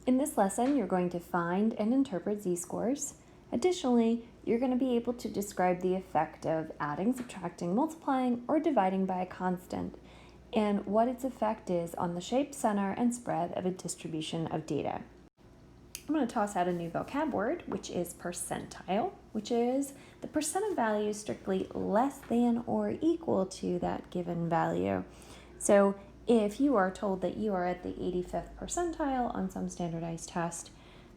In this lesson, you're going to find and interpret z-scores. Additionally, you're going to be able to describe the effect of adding, subtracting, multiplying, or dividing by a constant, and what its effect is on the shape, center, and spread of a distribution of data. I'm going to toss out a new vocab word, which is percentile, which is the percent of value strictly less than or equal to that given value. So if you are told that you are at the 85th percentile on some standardized test,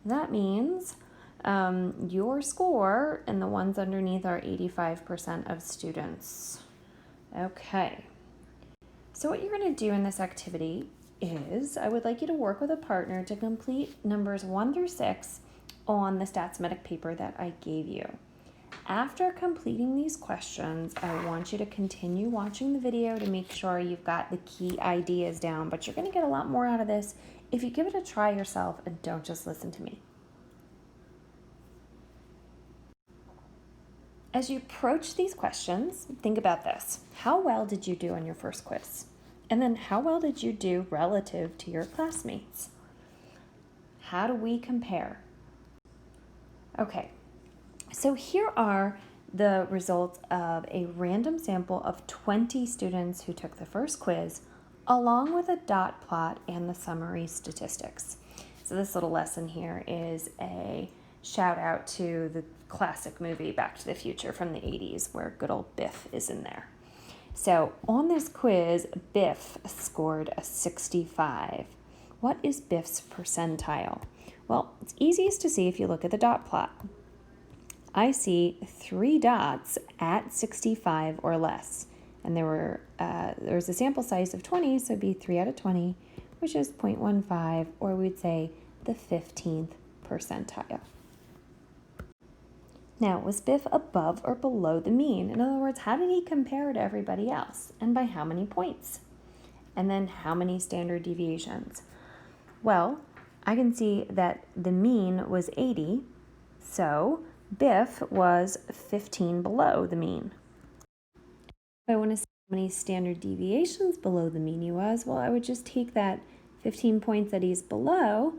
that means your score and the ones underneath are 85% of students. Okay. So what you're going to do in this activity is I would like you to work with a partner to complete numbers 1 through 6 on the Statsmedic paper that I gave you. After completing these questions, I want you to continue watching the video to make sure you've got the key ideas down, but you're going to get a lot more out of this if you give it a try yourself and don't just listen to me. As you approach these questions, think about this. How well did you do on your first quiz? And then how well did you do relative to your classmates? How do we compare? Okay, so here are the results of a random sample of 20 students who took the first quiz, along with a dot plot and the summary statistics. So this little lesson here is a shout out to the classic movie Back to the Future from the 80s, where good old Biff is in there. So on this quiz, Biff scored a 65. What is Biff's percentile? Well, it's easiest to see if you look at the dot plot. I see 3 dots at 65 or less. And there was a sample size of 20, so it'd be 3 out of 20, which is 0.15, or we'd say the 15th percentile. Now, was Biff above or below the mean? In other words, how did he compare to everybody else? And by how many points? And then how many standard deviations? Well, I can see that the mean was 80, so Biff was 15 below the mean. If I want to see how many standard deviations below the mean he was, well, I would just take that 15 points that he's below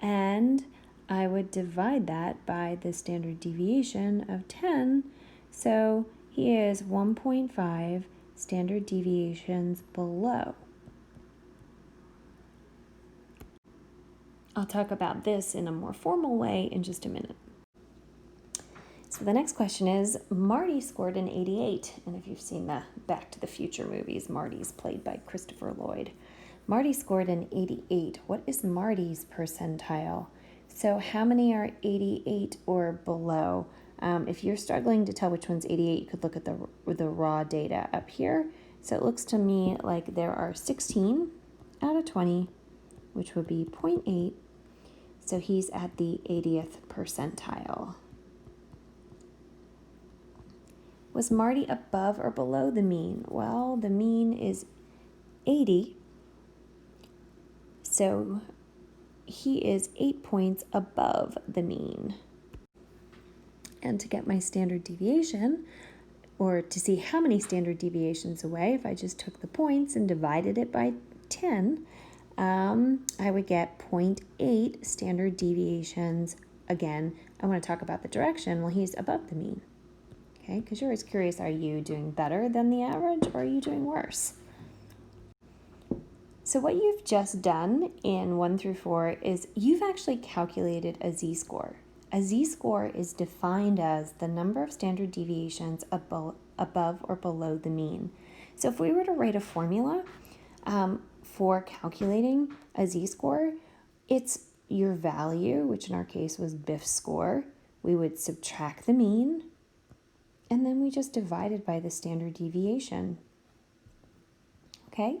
and I would divide that by the standard deviation of 10. So he is 1.5 standard deviations below. I'll talk about this in a more formal way in just a minute. So the next question is, Marty scored an 88. And if you've seen the Back to the Future movies, Marty's played by Christopher Lloyd. Marty scored an 88. What is Marty's percentile? So how many are 88 or below? If you're struggling to tell which one's 88, you could look at the raw data up here. So it looks to me like there are 16 out of 20, which would be 0.8. So he's at the 80th percentile. Was Marty above or below the mean? Well, the mean is 80. So he is 8 points above the mean. And to get my standard deviation, or to see how many standard deviations away, if I just took the points and divided it by 10, I would get 0.8 standard deviations. Again, I want to talk about the direction. Well, he's above the mean. Okay, because you're always curious, are you doing better than the average or are you doing worse? So what you've just done in 1 through 4 is you've actually calculated a z-score. A z-score is defined as the number of standard deviations above or below the mean. So if we were to write a formula for calculating a z-score, it's your value, which in our case was Biff's score. We would subtract the mean, and then we just divide it by the standard deviation. Okay?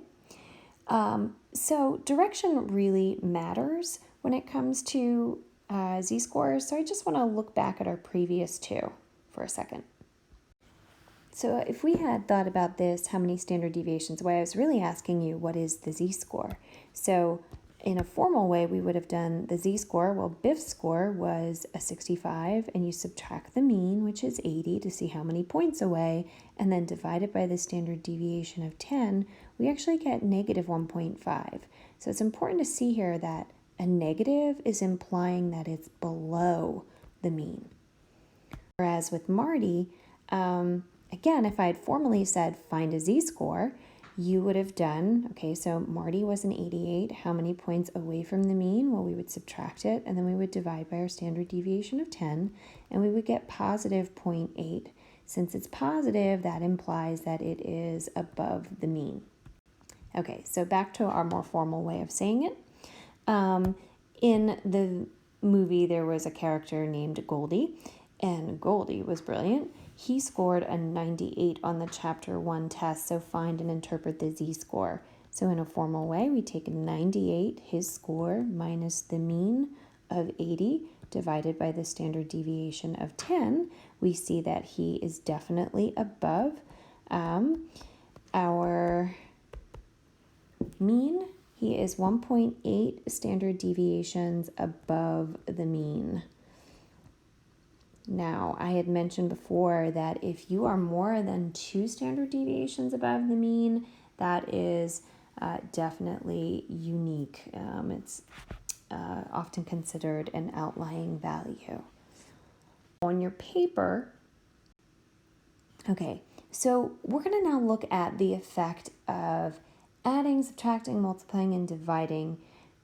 So direction really matters when it comes to z-scores. So I just want to look back at our previous two for a second. So if we had thought about this, how many standard deviations away, I was really asking you, what is the z-score? So in a formal way, we would have done the z-score. Well, Biff's score was a 65, and you subtract the mean, which is 80, to see how many points away, and then divide it by the standard deviation of 10, we actually get negative 1.5. So it's important to see here that A negative is implying that it's below the mean. Whereas with Marty, again, if I had formally said find a z-score, you would have done, okay, so Marty was an 88. How many points away from the mean? Well, we would subtract it, and then we would divide by our standard deviation of 10, and we would get positive 0.8. Since it's positive, that implies that it is above the mean. Okay, so back to our more formal way of saying it. In the movie, there was a character named Goldie, and Goldie was brilliant. He scored a 98 on the Chapter 1 test, so find and interpret the z-score. So in a formal way, we take 98, his score, minus the mean of 80, divided by the standard deviation of 10. We see that he is definitely above our mean. He is 1.8 standard deviations above the mean. Now, I had mentioned before that if you are more than 2 standard deviations above the mean, that is definitely unique. It's often considered an outlying value. On your paper, okay, so we're going to now look at the effect of adding, subtracting, multiplying, and dividing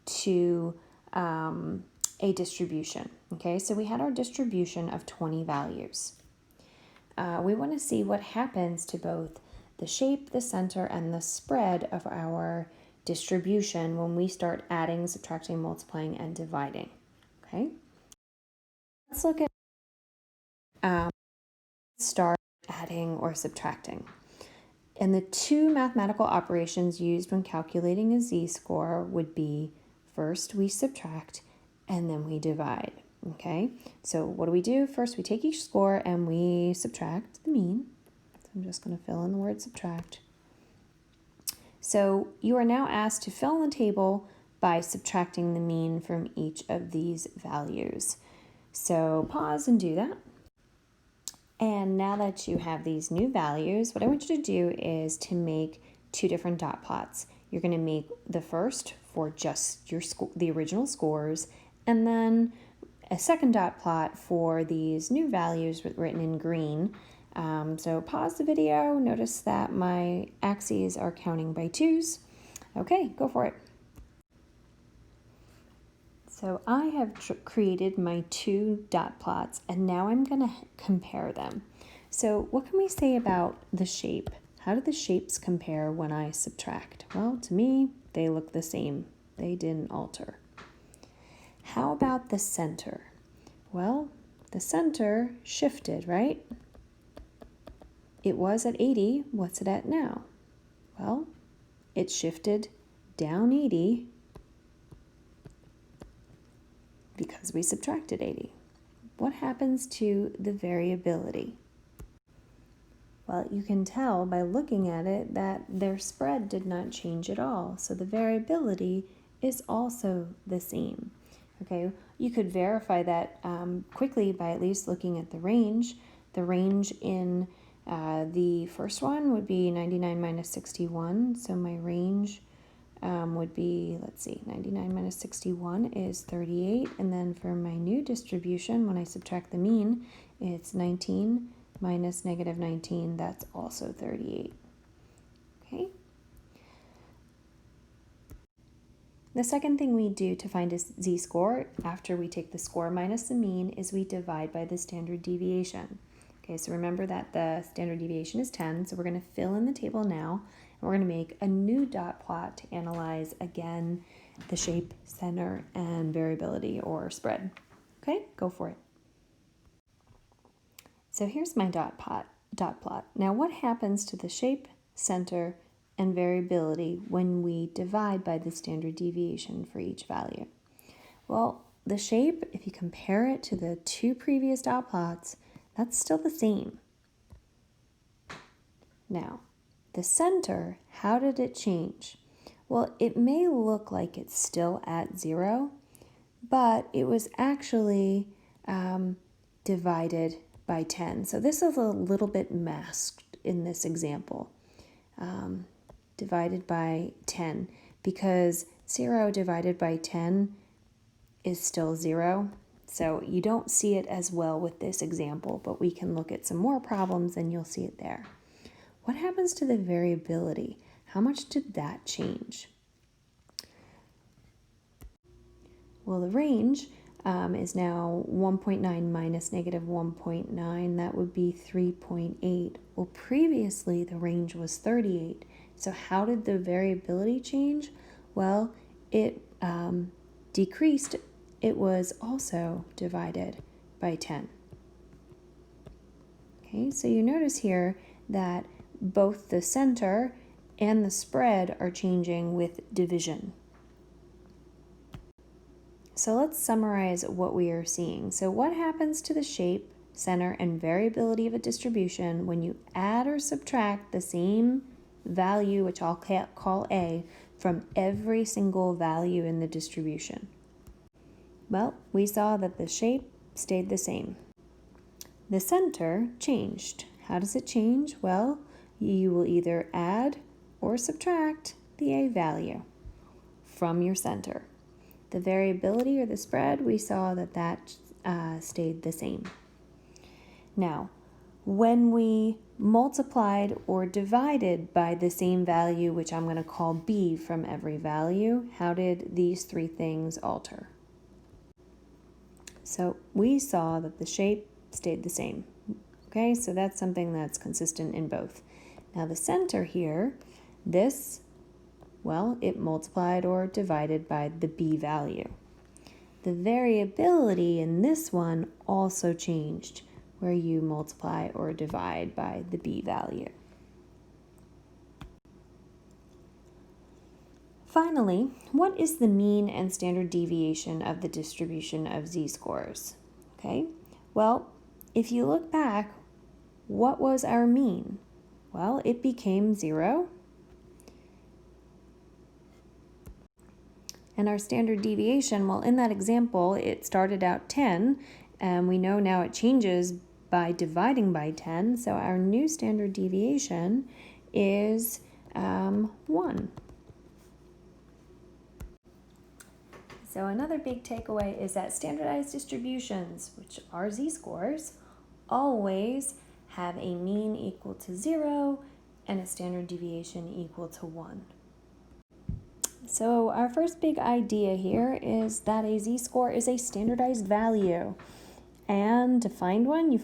to a distribution. Okay, so we had our distribution of 20 values. We want to see what happens to both the shape, the center, and the spread of our distribution when we start adding, subtracting, multiplying, and dividing. Okay, let's look at start adding or subtracting. And the two mathematical operations used when calculating a z-score would be, first we subtract and then we divide. Okay, so what do we do? First we take each score and we subtract the mean. So I'm just going to fill in the word subtract. So you are now asked to fill in the table by subtracting the mean from each of these values. So pause and do that. And now that you have these new values, what I want you to do is to make 2 different dot plots. You're going to make the first for just your the original scores, and then a second dot plot for these new values written in green. So pause the video. Notice that my axes are counting by 2s. Okay, go for it. So I have created my 2 dot plots, and now I'm going to compare them. So what can we say about the shape? How do the shapes compare when I subtract? Well, to me, they look the same. They didn't alter. How about the center? Well, the center shifted, right? It was at 80. What's it at now? Well, it shifted down 80 because we subtracted 80. What happens to the variability? Well, you can tell by looking at it that their spread did not change at all. So the variability is also the same. Okay, you could verify that quickly by at least looking at the range. The range in the first one would be 99 minus 61. So my range would be, let's see, 99 minus 61 is 38. And then for my new distribution, when I subtract the mean, it's 19 minus negative 19. That's also 38. Okay. The second thing we do to find a z-score after we take the score minus the mean is we divide by the standard deviation. Okay, so remember that the standard deviation is 10, so we're going to fill in the table now, and we're going to make a new dot plot to analyze, again, the shape, center, and variability or spread. Okay, go for it. So here's my dot plot. Now what happens to the shape, center, and variability when we divide by the standard deviation for each value? Well, the shape, if you compare it to the 2 previous dot plots, that's still the same. Now, the center, how did it change? Well, it may look like it's still at 0, but it was actually divided by 10. So this is a little bit masked in this example. Divided by 10, because 0 divided by 10 is still 0. So you don't see it as well with this example, but we can look at some more problems and you'll see it there. What happens to the variability? How much did that change? Well, the range is now 1.9 minus negative 1.9. That would be 3.8. Well, previously the range was 38. So how did the variability change? Well, it decreased. It was also divided by 10. Okay, so you notice here that both the center and the spread are changing with division. So let's summarize what we are seeing. So what happens to the shape, center, and variability of a distribution when you add or subtract the same value, which I'll call A, from every single value in the distribution? Well, we saw that the shape stayed the same. The center changed. How does it change? Well, you will either add or subtract the A value from your center. The variability or the spread, we saw that stayed the same. Now, when we multiplied or divided by the same value, which I'm going to call B from every value, how did these three things alter? So we saw that the shape stayed the same. Okay, so that's something that's consistent in both. Now the center here, this, well, it multiplied or divided by the B value. The variability in this one also changed, where you multiply or divide by the B value. Finally, what is the mean and standard deviation of the distribution of z-scores? Okay, well, if you look back, what was our mean? Well, it became 0. And our standard deviation, well, in that example, it started out 10, and we know now it changes by dividing by 10, so our new standard deviation is 1. So another big takeaway is that standardized distributions, which are z-scores, always have a mean equal to 0 and a standard deviation equal to 1. So our first big idea here is that a z-score is a standardized value. And to find one, you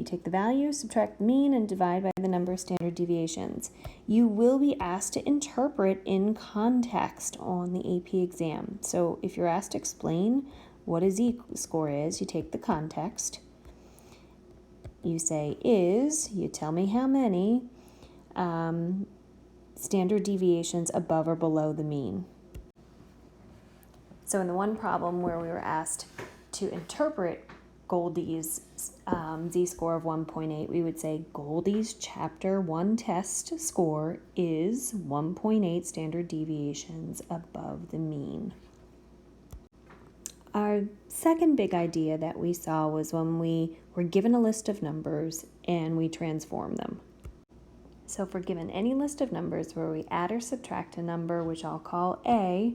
take the value, subtract the mean, and divide by the number of standard deviations. You will be asked to interpret in context on the AP exam. So if you're asked to explain what a z-score is, you take the context. You say is, you tell me how many standard deviations above or below the mean. So in the one problem where we were asked to interpret Goldie's z-score of 1.8, we would say Goldie's Chapter 1 test score is 1.8 standard deviations above the mean. Our second big idea that we saw was when we were given a list of numbers and we transform them. So if we're given any list of numbers where we add or subtract a number, which I'll call A,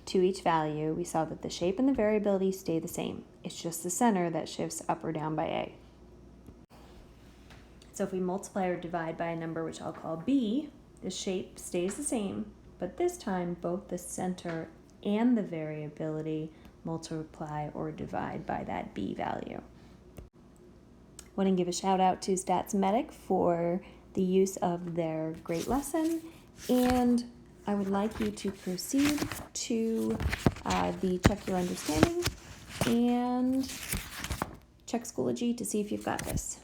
to each value, we saw that the shape and the variability stay the same. It's just the center that shifts up or down by A. So if we multiply or divide by a number, which I'll call B, the shape stays the same, but this time both the center and the variability multiply or divide by that B value. I want to give a shout out to Stats Medic for the use of their great lesson, and I would like you to proceed to the Check Your Understanding and check Schoology to see if you've got this.